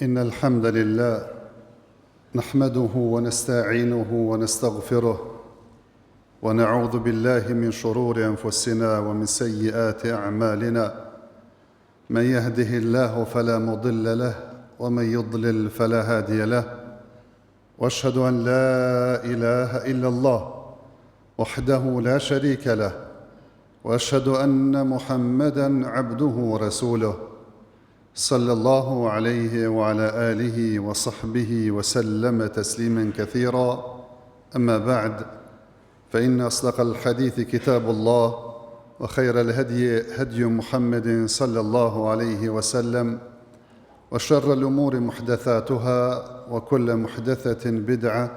إن الحمد لله نحمده ونستعينه ونستغفره ونعوذ بالله من شرور أنفسنا ومن سيئات أعمالنا من يهده الله فلا مضل له ومن يضلل فلا هادي له وأشهد أن لا إله إلا الله وحده لا شريك له وأشهد أن محمدًا عبده ورسوله صلى الله عليه وعلى آله وصحبه وسلم تسليما كثيرا أما بعد فإن أصدق الحديث كتاب الله وخير الهدي هدي محمد صلى الله عليه وسلم وشر الأمور محدثاتها وكل محدثة بدعة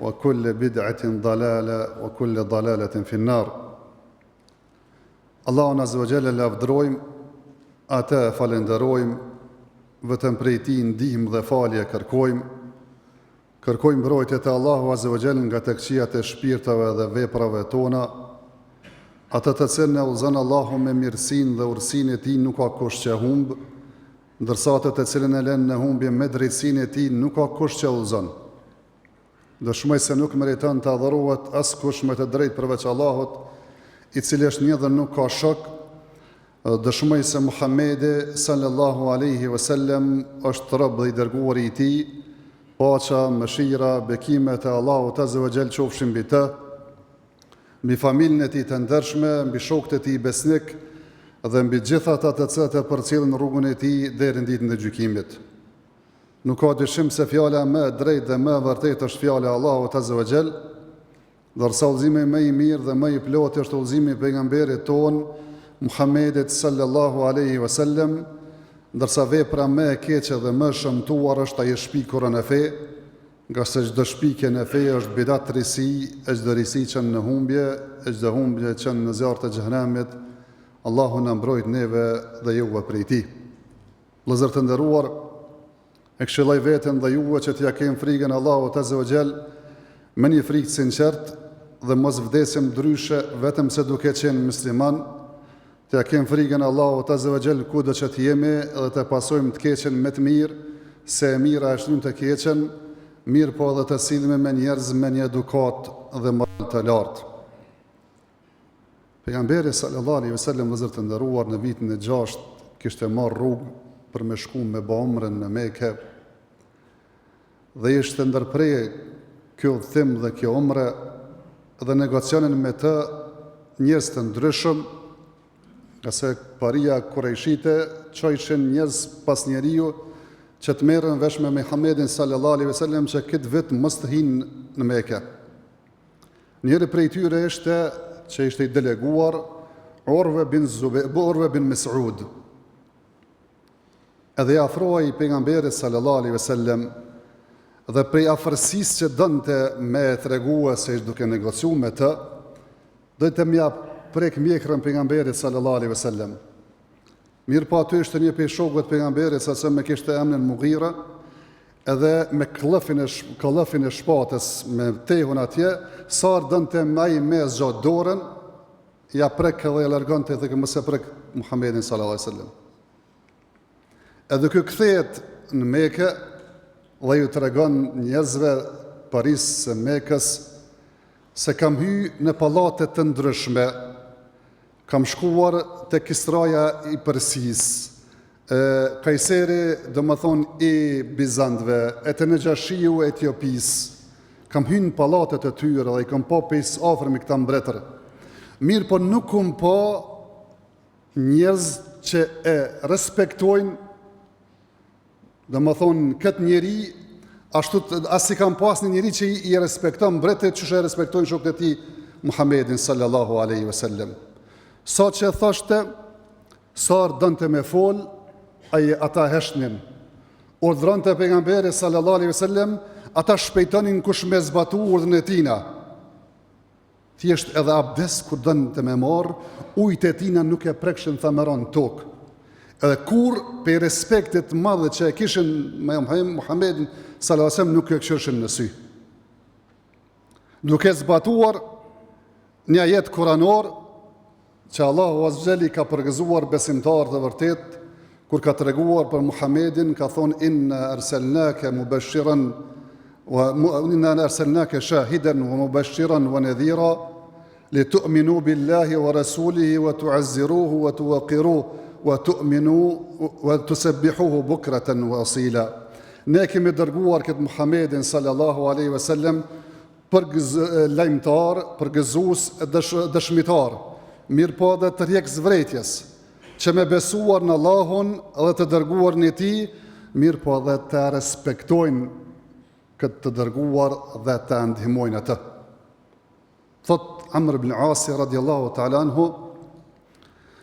وكل بدعة ضلالة وكل ضلالة في النار. Allahun Azza wa Jalla lavdërojmë, atë falenderojmë, vetëm prej Tij ndihmë dhe falje kërkojmë. Kërkojmë mbrojtje te Allahu Azza wa Jalla nga të këqijat e shpirtave dhe veprave tona. Atë të cilën e udhëzon Allahu me mirësinë dhe urësinë e Tij nuk ka kush që humb, ndërsa atë të cilën e lën në humbje me drejtsinë e Tij nuk ka kush që udhëzon. Dëshmoj se nuk meriton të adhurohet askush me të drejtë përveç Allahut, i cili është një dhe nuk ka shok. Dëshmoj se Muhamedi sallallahu alaihi wasallam është rob dhe i dërguari i Tij, paqja, mëshira, bekimet e Allahut Azza wa Jall qofshin mbi të, mbi familjen e Tij të ndershme, mbi shokët e Tij besnik dhe mbi gjithë ata të cilët e përcjellin rrugën e Tij deri në ditën e gjykimit. Nuk ka dyshim se fjala më e drejtë dhe më e vërtetë është fjala e Allahut Azza wa Jall, dërsa udhëzimi më i mirë dhe më i plotë është udhëzimi i pejgamberit ton Muhammedit sallallahu alaihi wasallam, ndërsa vepra më e keqe dhe më shëmtuar është ajo shpikur në fe, nga se çdo shpikje në fe është bidat risi, çdo risi që në humbje, çdo humbje që në zjarr të xhenemit. Allahu na mbrojt neve dhe juve prej tij. Vëllezër të nderuar, e këshilloj veten dhe juve që t'ja kemi frikën Allahut Azza wa Jall me një frikë të sinqertë dhe mos vdesim ndryshe vetëm se duke qenë musliman, t'ja kemi frikën Allahut Azza wa Jall kudo që t'jemi dhe të pasojmë të keqen me të mirë, se e mira është në të keqen, mirë po edhe të sillemi me njerëz me një edukat dhe moral të lartë. Pejgamberi sallallahu alaihi wasallam vëllezër të nderuar në vitin e 6 kishte marrë rrugë për me shku me umrën në Mekë dhe ishte ndërprer kjo udhtim dhe kjo umre dhe negocionin me të njerëz të ndryshëm, nga se paria kurejshite çojshin njerëz pas njeriu që të merren vesh me Muhamedit sallallahu alaihi wasallam që këtë vit mos të hinë në Mekë. Njëri prej tyre ishte që ishte i deleguar Urve bin Mas'ud. Edhe i afrohej pejgamberit sallallahu alaihi wasallam dhe prej afërsisë që donte me tregue se ishte duke negociuar me të, donte më jap prek mjekrën pejgamberit sallallahu alaihi wasallam. Mirë po aty ishte një prej shokëve të pejgamberit sa me kishte emrin Mughira, edhe me këllëfin e shpatës me tehun atje, sa donte ai me zgjat dorën, ja prek edhe ja largonte dhe mos e prek Muhamedit sallallahu alaihi wasallam. Edhe ky kthehet në Mekë dhe ju tregon njerëzve Paris së Mekës se kam hyrë në pallate të ndryshme, kam shkuar te Kisraja i Persisë, Kajseri do më thonë i Bizantëve, e të Nejashiu e Etiopisë, kam hyrë në pallatet e tyre dhe i kam pa pejs afër me këta mbretër. Mirë po nuk kam pa njerëz që e respektojnë, do më thonë këtë njeri, ashtu as i kam pas një njeri që i respekton mbretët që e respektojnë shokët e tij Muhammedin sallallahu alaihi wasallam. Sa që thoshte, sa donte me fol, ata heshnin. Urdhronte pejgamberi sallallahu alaihi wasallam, ata shpejtonin kush me zbatu urdhën e tina. Thjesht edhe abdes kur donte me marr, ujtë e tina nuk e prekshin thameron tokë. Edhe kur pe respektit madhe që e kishin me Muhammedin sallallahu alaihi wasallam nuk e këshirshin në sy. Duke zbatuar një ajet kuranor që Allahu Azza wa Jalla ka përgëzuar besimtarët e vërtet kur ka treguar për Muhamedin, ka thonë inna arsalnaka mubashiran inna arsalnaka shahidan wa mubashiran wa nadhira litu'minu billahi wa rasulihi wa tu'azziruhu wa tuwaqiruhu wa tu'minu wa tusabbihuhu bukratan wa asila. Ne kemi dërguar këtë Muhamedin sallallahu alaihi wasallam për lajmëtar, për gëzues, dëshmitar, mirë po dhe të rjek zvrejtjes, që me besuar në Allahun dhe të dërguar në ti, mirë po dhe të respektojnë këtë të dërguar dhe të ndihmojnë atë. Thot Amr ibn Asi radiallahu ta'ala anhu,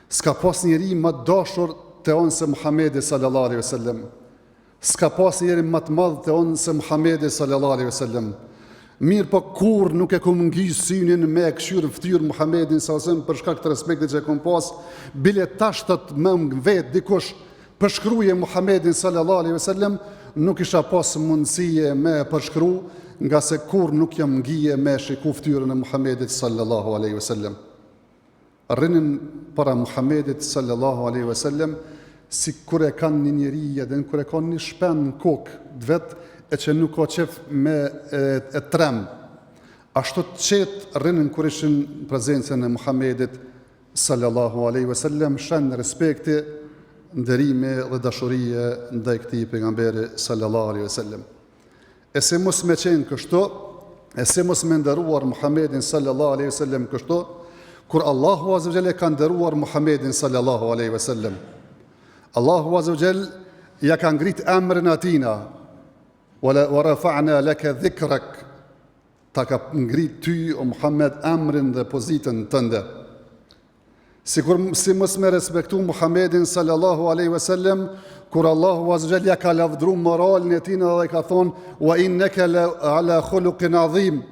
s'ka pas njeri më dashur të onë se Muhamedi sallallahu alaihi wasallam. S'ka pas njeri më të madh të onë se Muhamedi sallallahu alaihi wasallam. Mirë po kur nuk e kom ngi synin me e këshyrë ftyrë Muhamedin sallallahu për shkak të respektit që e kom pas, bile tash të më vetë dikush përshkruje Muhamedin sallallahu alaihi wasallam, nuk isha pas mundësie me përshkru, nga se kur nuk jam ngije me shiku ftyrën e Muhamedit sallallahu alaihi wasallam. Rrinin para Muhamedit sallallahu alaihi wasallam si kur e kanë një njeri edhe kur e kanë një shpen në kokë vetë, e që nuk ka qef me e trem. Ashtu të qetë rrinin kur ishin prezencën e Muhamedit sallallahu alaihi wasallam, shenë respekti, nderimi dhe dashurije ndaj këtij pejgamberi sallallahu alaihi wasallam. E se mos me qenë kështu, e se mos me nderuar Muhamedin sallallahu alaihi wasallam kështu, kur Allahu azza wa jalla ka nderuar Muhamedin sallallahu alaihi wasallam. Allahu azza wa jalla ja ka ngrit emrin atina, wa rafa'na laka dhikrak, ta ka ngrit ty o Muhammed emrin dhe pozitën tënde. Si mos me respektu Muhamedin sallallahu alaihi wasallam, kur Allahu azza wa jalla ka lavdru moralin e tij dhe ka thonë wa innaka ala khuluqin azim,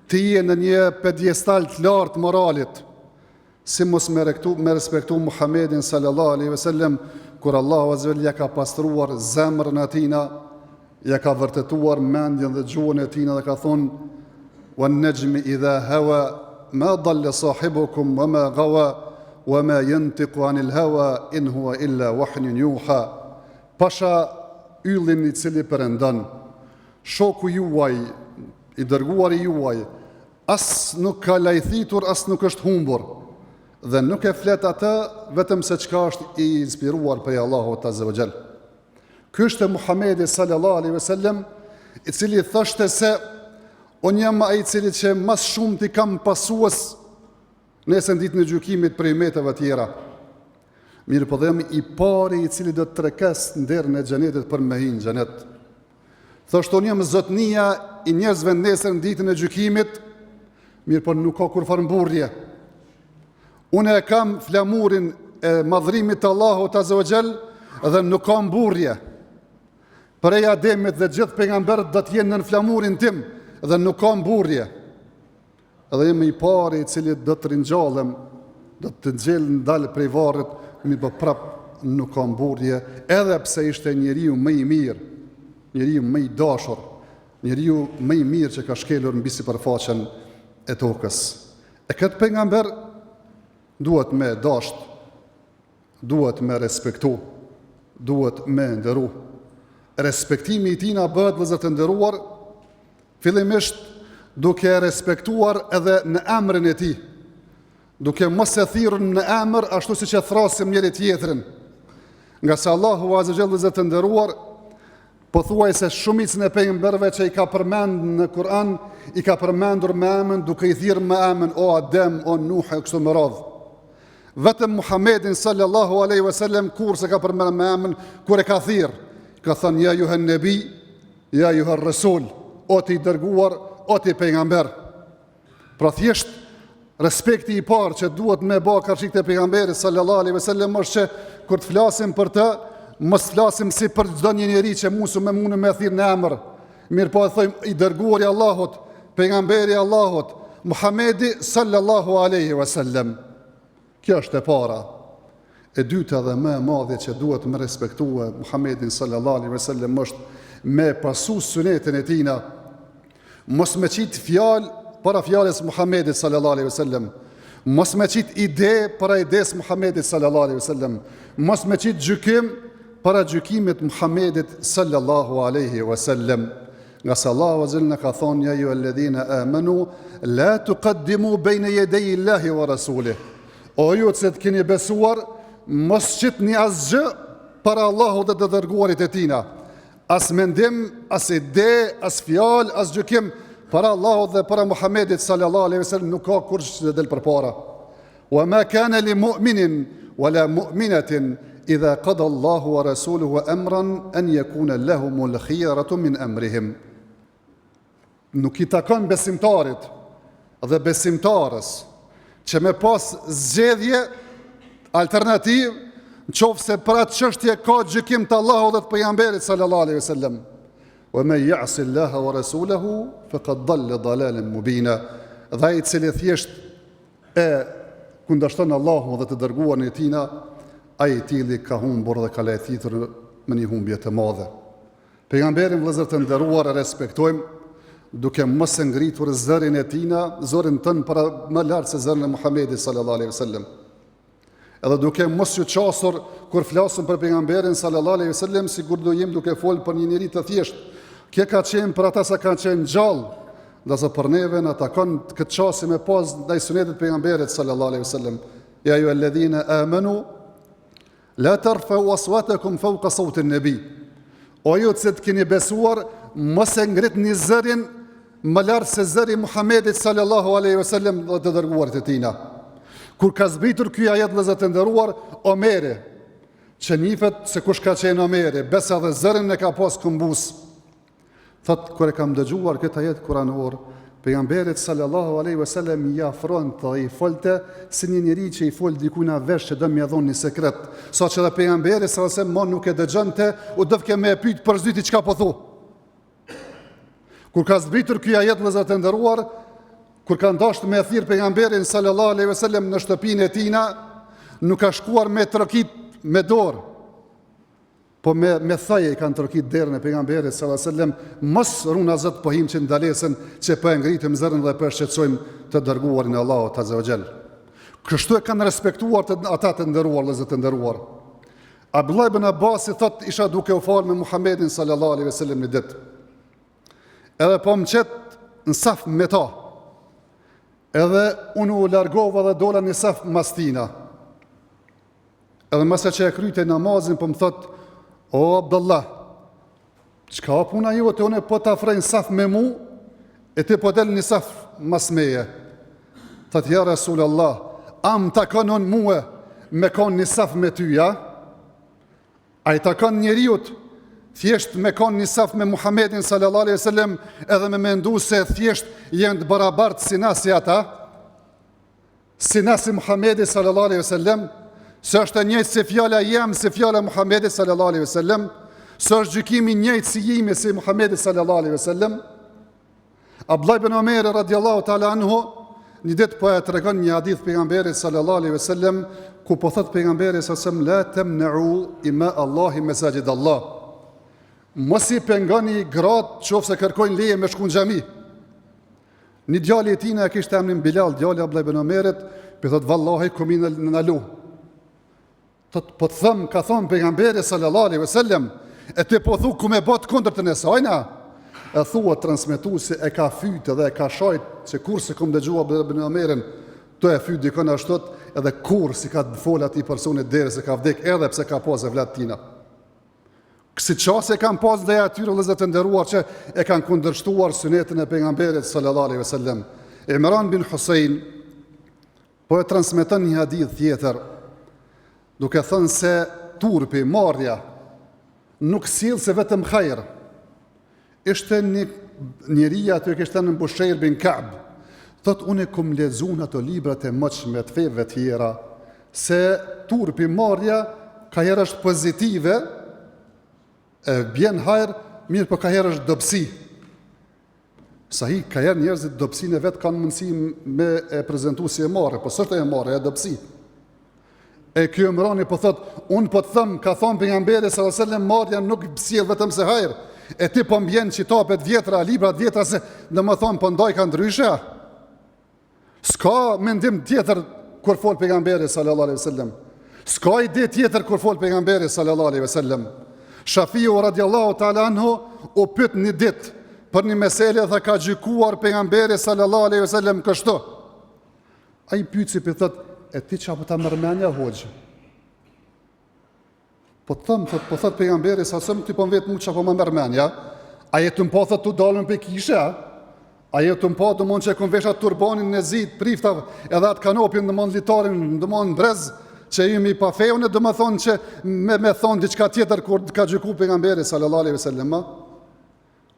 ti je në një pedestal të lartë moralit. Si mos me respektu Muhamedin sallallahu alaihi wasallam, kur Allahu azza wa jalla ka pastruar zemrën e tij, ja ka vërtetuar mendjen dhe gjuhën e tij dhe ka thonë wan najmi idha hawa ma dalla sahibukum wa ma gawa wa ma yantiqu anil hawa in huwa illa wahyun yuha. Pasha yllin i cili përëndon, shoku juaj, i dërguari juaj, as nuk ka lajthitur, as nuk është humbur, dhe nuk e flet atë vetëm se çka është i inspiruar prej Allahut azza wa jall. Ky është Muhamedi sallallahu alaihi wasallam, i cili thoshte se unë jam ai i cili që mas shumë ti kam pasues nesër ditën e gjykimit për umeteve tjera. Mirë po dhe i pari i cili do të trekes në derën e xhenetit për me hinë xhenet. Thoshte unë jam zotnia i njerëzve nesër në ditën e gjykimit, mirë po nuk ka kur farmburje. Unë e kam flamurin e madhrimit të Allahut azza wa jall dhe nuk kam burje. Prej Ademit dhe gjithë pejgamberët do të jenë në flamurin tim dhe nuk kam burje. Edhe jemi i pari i cili do të ringjallem, do të nxjellë ndalë prej varrit, mirë po prap nuk kam burje, edhe pse ishte njeriu më i mirë, njeriu më i dashur, njeriu më i mirë që ka shkelur mbi sipërfaqen e tokës. E këtë pejgamber duhet me dasht, duhet me respektu, duhet me nderu. Respektimi i tij na bëhet vëllezër të nderuar, fillimisht duke respektuar edhe në emrin e tij, duke mos e thirrur në emër ashtu siç e thrasim njëri tjetrin. Nga se Allahu azza wa jalla vëllezër të nderuar, pothuajse shumicën e pejgamberëve që i ka përmendur në Kur'an, i ka përmendur me emrin duke i thirrur me emrin o Adem, o Nuh e kështu me radhë. Vetëm Muhamedin sallallahu alaihi wasallam kur se ka përmendur me emrin, kur e ka thirr, ka thënë ja juhen nebi, ja juhen rasul, o ti dërguar, o ti pejgamber. Pra thjesht respekti i parë që duhet me bë karshik të pejgamberit sallallahu alaihi wasallam është që kur të flasim për të, mos flasim si për çdo një njeri që mundë me thirr në emër. Mirë po e thojmë i dërguari i Allahut, pejgamberi i Allahut, Muhamedi sallallahu alaihi wasallam. Kjo është e para. E dyta dhe më e madhe që duhet me respektue Muhamedin sallallahu alaihi wasallam është me pasu sunetin e tina. Mos me qit fjalë para fjalës Muhamedit sallallahu alaihi wasallam. Mos me qit ide para ides Muhamedit sallallahu alaihi wasallam. Mos me qit gjykim para gjykimit Muhammedit sallallahu alaihi wasallam. Nga se Allahu azza në ka thonë: ja ju alladhina amanu la tuqaddimu bayna yaday Allahi wa rasulih. O ju që të keni besuar, mos qitni asgjë para Allahut dhe të dërguarit e tina. As mendim, as ide, as fjalë, as gjykim para Allahut dhe para Muhammedit sallallahu alaihi wasallam nuk ka kurrë që del përpara. Wa ma kana li mu'minin wala mu'minatin idha qada Allahu wa rasuluhu amran an yakuna lahumul khiyaratu min amrihim. Nuk I takon besimtarit dhe besimtarës që me pas zgjedhje alternativ, nëse për atë çështje ka gjykim të Allahut dhe të pejgamberit sallallahu alaihi wasallam. Wa man ya'si Allaha wa rasulahu faqad dalla dalalan mubina. Dhe ai I cili thjesht e kundërshton Allahun dhe të dërguarin e tina, ai I tili ka humbur dhe ka lejthitur me një humbje të madhe. Pejgamberin, vëllezër të nderuar, e respektojmë duke mos e ngritur zërin e tina, zërin tën para më lart se zërin e Muhamedit sallallahu alaihi wasallam. Edhe duke mos ju qasur kur flasim për pejgamberin sallallahu alaihi wasallam, sikur do jem duke fol për një njerëz të thjesht. Kjo ka qenë për ata sa kanë qenë gjallë, ndërsa për neve na takon këtë çasti me pas ndaj sunetit pejgamberit sallallahu alaihi wasallam. Ja ju alladhina amanu la tarfa'u aswatakum fawqa sawti an-nabi. O ju që të keni besuar, mos e ngritni zërin më lart se zëri Muhamedit sallallahu alaihi wasallam dhe të dërguarit e tina. Kur ka zbritur ky ajet, vëllezër të nderuar, Omeri, që nifet se kush ka qenë Omeri, besa dhe zërin e ka pas këmbus. Thot, kur e kam dëgjuar këtë ajet kuranor, pejgamberit sallallahu alaihi wasallam I afronte dhe I folte si një njeri që I fol dikujt na vesh që do më dhon një sekret, saqë edhe pejgamberi sallallahu alaihi wasallam nuk e dëgjonte, u dëvke me e pyet për zyti çka po thu. Kur ka zbritur ky ajet, vëllezër të nderuar, kur ka ndashur me thirr pejgamberin sallallahu alaihi wasallam në shtëpinë e tina, nuk ka shkuar me trokit me dorë, po me thaje I kanë trokit derën e pejgamberit sallallahu alaihi wasallam, mos runa zot po him që ndalesën që po e ngritëm zërin dhe po e shqetësojmë të dërguarin e Allahut azza wa jall. Kështu e kanë respektuar ata të nderuar, vëllezër të nderuar. Abdullah ibn Abbas I thot, isha duke u fal me Muhammedin sallallahu alaihi wasallam një ditë. Edhe po më qet në saf me ta. Edhe unë u largova dhe dola një saf mas tina. Edhe mëse që e kryte namazin, po më thot: o Abdullah, çka puna jote, unë po të afrejnë saf me mu, e ti po del një saf mas meje. Thot: ja Rasulallah, am takon unë muë me kon një saf me tyja? A I takon njeriut thjesht me kon një saf me Muhammedin sallallahu alaihi wasallam edhe me mendu se thjesht jenë të barabart si nasi ata, si nasi Muhammedi sallallahu alaihi wasallam, se është e njëjtë si fjala jem, si fjala Muhammedit sallallahu alaihi wasallam, se është gjykimi njëjtë si jemi si Muhammedi sallallahu alaihi wasallam. Abdullah ibn Omer radiallahu ta'ala anhu një ditë po e tregon një hadith pejgamberit sallallahu alaihi wasallam, ku po thot pejgamberi sallallahu alaihi wasallam: la tamna'u ima Allahi masajid Allah. Mos I pengoni gratë qofse kërkojnë leje me shku në xhami. Një djali I tina e kishte emrin Bilal, djali Abdullah ibn Omerit, po thot: vallahi kumin në nalu. Thot: po të them, ka thonë pejgamberi sallallahu alaihi wasallam, e ti po thu ku me bot kundërtën e sajna. E thua transmetuesi e ka fytë dhe e ka shajt se kur se kom dëgjuar Abdullah ibn Omerin, to e fyt dikon ashtot, edhe kur si ka fol atij personit deri se ka vdek, edhe pse ka pas vlat tina. Kësi qase kanë pas dhe atyre, vëllezër të nderuar, që e kanë kundërshtuar sunetin e pejgamberit sallallahu alaihi wasallam. Imran bin Husain po e transmeton një hadith tjetër, duke thënë se turpi, marrja, nuk sill se vetëm hajër. Ishte një njeri aty që ishte në Bushair bin Ka'b. Thot: unë kom lexuar ato librat e mëdhshme të feve tjera se turpi, marrja, ka herë është pozitive, e bjen hajër, mirë, po ka herë është dobësi. Sahi, ka herë njerëzit dobësinë e vetë kanë mundësi me e prezentu si e marrë, po sërte e marrë, e dobësi. E kjo Imrani po thot: unë po të thëmë, ka thonë pejgamberi sallallahu alaihi wasallam, marrja nuk sjell vetëm se hajër, e ti po mbjen qitapet vjetra, librat vjetra, se dhe më thonë, po ndaj ka ndryshe. S'ka mendim tjetër kur fol pejgamberi sallallahu alaihi wasallam. S'ka ide tjetër kur fol pejgamberi sallallahu alaihi wasallam. Shafiu radiallahu ta'ala anhu u pyet një ditë për një meselë dhe ka gjykuar pejgamberi sallallahu alaihi wasallam kështu. Ai pyet si thot, e ti çapo ta mërmenja hoxh? Po thot pejgamberi sallallahu alaihi wasallam ti po vet mu çapo më mërmenja? A jetëm po thot tu dalën pe kishe, a? A jetëm po do mund që kon vesha turbanin në zit, priftav, edhe atë kanopin do mund litarin, do mund brez, që jemi pa feun, do më thonë që me thonë diçka tjetër kur ka gjyku pejgamberi sallallahu alaihi wasallam.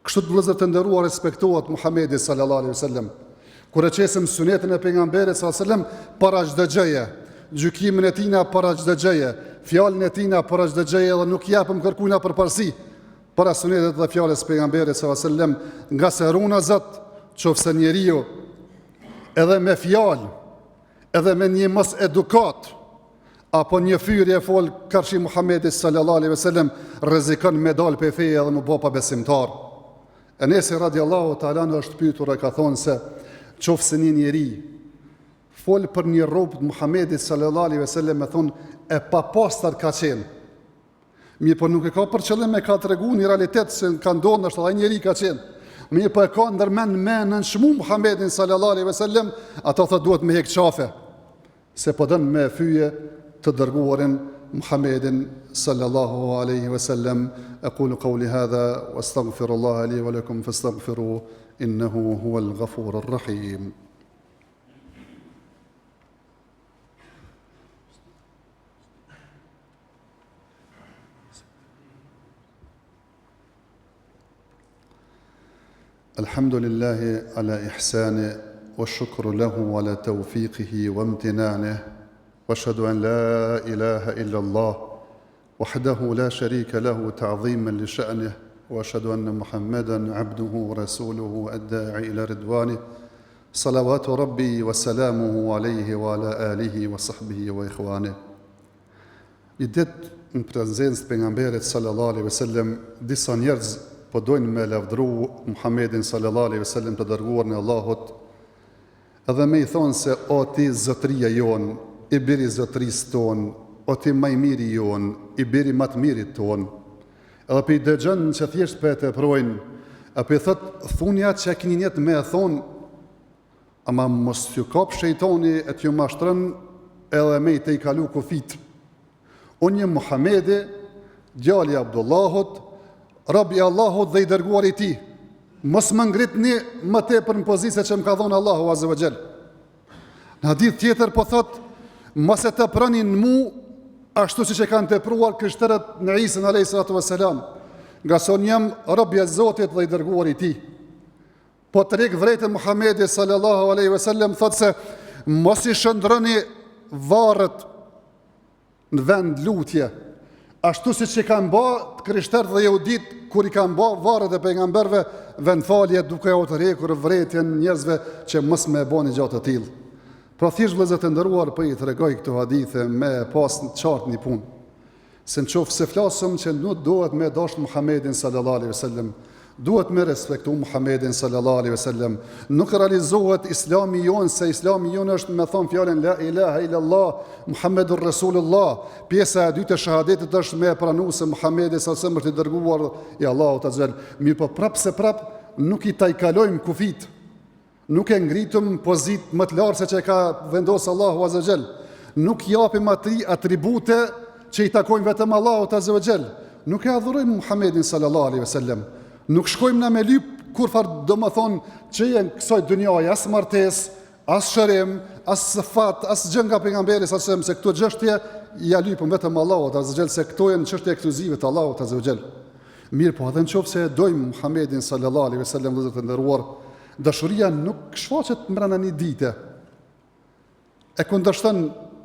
Kështu të vëllezër të nderuar respektohet Muhamedi sallallahu alaihi wasallam. Kur e qesim sunetin e pejgamberit sallallahu alaihi wasallam para çdo gjëje, gjykimin e tina para çdo gjëje, fjalën e tina para çdo gjëje dhe nuk japim kërkujna përparësi para sunetit dhe fjalës pejgamberit sallallahu alaihi wasallam, nga se runa Zot qofse njeriu edhe me fjalë, edhe me një mos edukat apo një fyrje fol karshi Muhamedi sallallahu alaihi wasallam, rrezikon me dal pe feje edhe më bë pa besimtar. Enesi radiallahu ta'ala në është pyetur e ka thonë se qofse një njeri fol për një robë të Muhamedit sallallahu alaihi wasallam, me thonë e papastër ka qenë. Mirë, po nuk e ka për qëllim me ka tregu një realitet se ka ndonë është edhe njeri ka qenë. Mirë, po e ka ndërmen me nënshmu Muhamedin sallallahu alaihi wasallam, ato thot duhet me hek qafe, se po dënë me fyje të dërguarin Muhammedin sallallahu alaihi wasallam. Aqulu qawli hadha wastaghfirullaha li wa lakum fastaghfiruhu innahu huwal ghafurur rahim. Alhamdulillahi ala ihsani wa shukru lahu ala tawfiqihi wa imtinanihi. واشهد ان لا اله الا الله وحده لا شريك له تعظيما لشانه واشهد ان محمدا عبده ورسوله الداعي الى رضوانه صلوات ربي وسلامه عليه وعلى اله وصحبه واخوانه. Idet në prezencë pejgamberit sallallahu alaihi wasallam, disa njerëz po dojnë me lavdëru Muhammedin sallallahu alaihi wasallam, të dërguarin e Allahut, edhe me I thonë se o ti zotëria jon, I biri zotërisë tonë, o ti maj miri jonë, I biri matë mirit tonë. Edhe për I dëgjën që thjesht për e të projnë, e për I thëtë thunja që e kini njetë me e thonë, ama mos t'ju kap shejtoni e t'ju mashtërën edhe me I të I kalu kufit. Unë një Muhamedi, djali Abdullahut, rabi Allahut dhe I dërguar I ti. Mos më ngritni më te për në pozise që më ka dhonë Allahu Azza wa Jall. Në hadith tjetër po thotë, mos e të pranin mu ashtu si që kanë të pruar krishterët në Isën a.s. Nga son jam rëbja Zotit dhe I dërguar I ti. Po të rikë vrejtën Muhammedi sallallahu aleyhi ve sellem, thotë se mos I shëndrëni varët në vend lutje, ashtu si që kanë ba të krishterët dhe jehudit, kur I kanë ba varët e pejgamberve vend falje, duke o të rekur vrejtën njerëzve që mos me bo një gjatë të tilë. Pra thjesht vëllezër të nderuar, po I tregoj këto hadithe me pas në qartë një punë. Se në qoftë se flasëm që nuk duhet me dashur Muhammedin sallallahu alaihi wasallam, duhet me respektu Muhammedin sallallahu alaihi wasallam. Nuk realizohet Islami jon se Islami jon është me thon fjalën la ilaha illallah Muhammedur Rasulullah. Pjesa e dytë e shahadetit është me pranuar se Muhammedi sallallahu alaihi wasallam është I dërguar I Allahut azza. Mirë, po prap nuk I tajkalojmë kufit. Nuk e ngritëm pozit më të lartë se që e ka vendosë Allahu Azza wa Jall. Nuk japim atij atribute që I takojnë vetëm Allahut Azza wa Jall. Nuk e adhurojmë Muhammedin sallallahu alaihi wasallam. Nuk shkojmë na me lyp kur farë do më thonë që jenë kësaj dunjaje, as martes, as shërim, as fat, as gjë nga pejgamberi sallallahu alaihi wasallam, se këto gjështje ja lypëm vetëm Allahut Azza wa Jall, se këto janë çështje ekskluzive të Allahut Azza wa Jall. Mirë, po edhe nëse dojmë Muhammedin sallallahu alaihi wasallam, vëllezër të nderuar, dashuria nuk shfaqet mbrana një dite. E kundërshton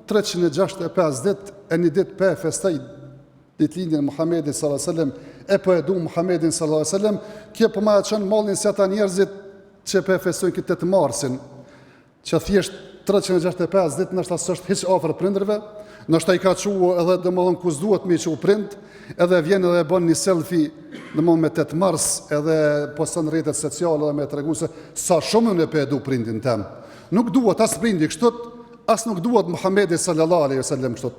365 ditë, e një ditë pe festoj ditëlindjen e Muhamedit sallallahu alaihi wasallam, e po e du Muhamedit sallallahu alaihi wasallam, kjo po ma çon mallin se ata njerëzit që pe festojnë këtë 8 marsin, që thjesht 365 ditë ndoshta s'është hiç afër prindërve, ndoshta I ka çuar edhe domodin ku s'duhet me çu prind, edhe vjen edhe bën një selfie domodin me 8 mars, edhe poston në rrjetet sociale dhe me tregu se sa shumë unë pe du prindin tem. Nuk duhet as prindi kështu, as nuk duhet Muhamedi sallallahu alaihi wasallam kështu.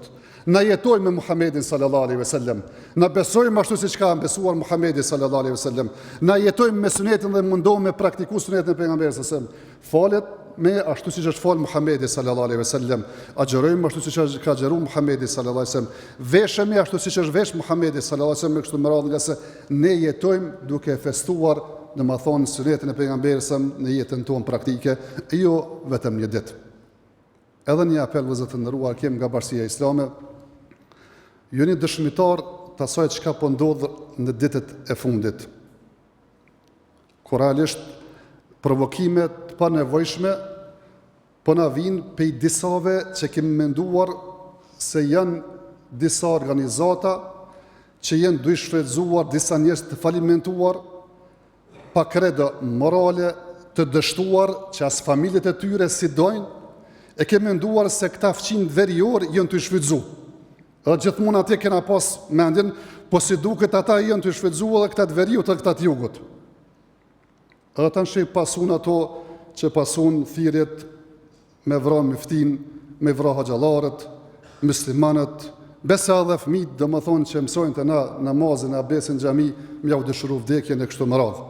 Na jetojmë me Muhamedin sallallahu alaihi wasallam. Na besojmë ashtu siç ka besuar Muhamedi sallallahu alaihi wasallam. Na jetojmë me sunetin dhe mundohemi me praktikues sunetin e pejgamberit sallallahu alaihi wasallam. Falet me ashtu siç është fal Muhamedi sallallahu alaihi wasallam. Agjerojmë ashtu siç ka agjeruar Muhamedi sallallahu alaihi wasallam. Veshemi ashtu siç është vesh Muhamedi sallallahu alaihi wasallam, me kështu me radhë, nga se ne jetojmë duke festuar, domethënë, sunetin e pejgamberit sallallahu alaihi wasallam në jetën tonë praktike, jo vetëm një ditë. Edhe një apel, vëllezër të nderuar, kem nga bashkia islame, jeni dëshmitar të asaj çka po ndodh në ditët e fundit. Kur realisht provokimet të panevojshme po na vijnë prej disave që kemi menduar se janë disa organizata që janë duke shfrytzuar disa njerëz të falimentuar, pa kredo morale, të dështuar, që as familjet e tyre si dojnë, e kemi menduar se këta fqinj verior janë të shfrytzu. Edhe gjithmonë atje kena pas mendjen, po si duket ata janë të shfrytzu edhe këta të veriut edhe këta të jugut. Edhe tash pasun ato që pasun thirrjet me vra miftin, me vra haxhallarët, muslimanët, besa edhe fëmijët, domethënë, që mësojnë të na namazin, abesin xhami, më u dëshiroj vdekjen e kështu me radhë.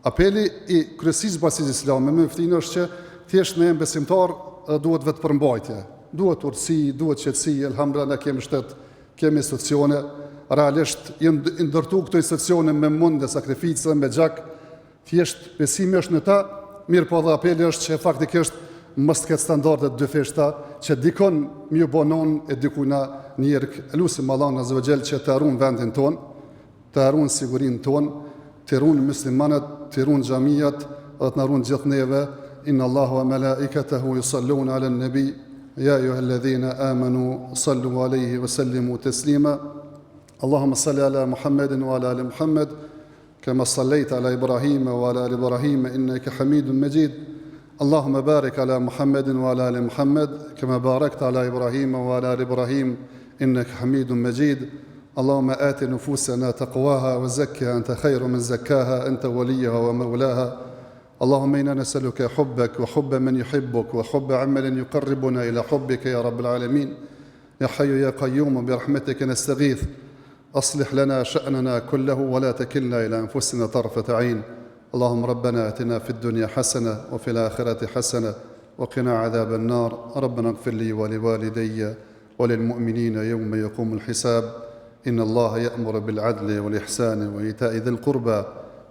Apeli i kryesisë bashkisë islame me miftin është që thjesht ne besimtar duhet vetë përmbajtje, duhet urtësi, duhet qetësi, elhamdulillah, ne kemi shtet, kemi institucione, realisht janë ndërtu këto institucione me mundë, sakrificë, me gjak, thjesht besimi është në ta, mirë po dhe apeli është që faktikisht mos ketë standarde të dyfishta, që dikon mjë bonon e dikujna njërk. Lusim Allahun azza wa jall që të harun vendin ton, të harun sigurinë ton, të harun muslimanët, të harun xhamijat, dhe të harun gjithë neve. Inna Allahu wa malaikatahu yusalluna ala an-nabi ya ayyuhalladhina amanu sallu alayhi wa sallimu taslima. Allahumma salli ala Muhammadin wa ala ali Muhammad kama sallaita ala Ibrahim wa ala ali Ibrahim innaka Hamidum Majid. اللهم بارك على محمد وعلى آل محمد كما باركت على إبراهيم وعلى آل إبراهيم إنك حميد مجيد. اللهم آت نفوسنا تقواها وزكها أنت خير من زكاها أنت وليها ومولاها. اللهم إنا نسألك حبك وحب من يحبك وحب عمل يقربنا إلى حبك يا رب العالمين. يا حي يا قيوم برحمتك نستغيث. أصلح لنا شأننا كله ولا تكلنا إلى أنفسنا طرفة عين. اللهم ربنا اتنا في الدنيا حسنة وفي الآخرة حسنة وقنا عذاب النار. ربنا اغفر لي ولوالدي وللمؤمنين يوم يقوم الحساب. إن الله يأمر بالعدل والإحسان وإيتاء ذي القربى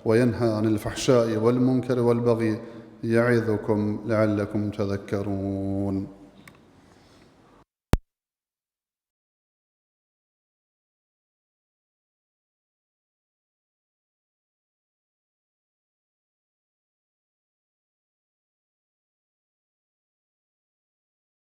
وينهى عن الفحشاء والمنكر والبغي يعظكم لعلكم تذكرون.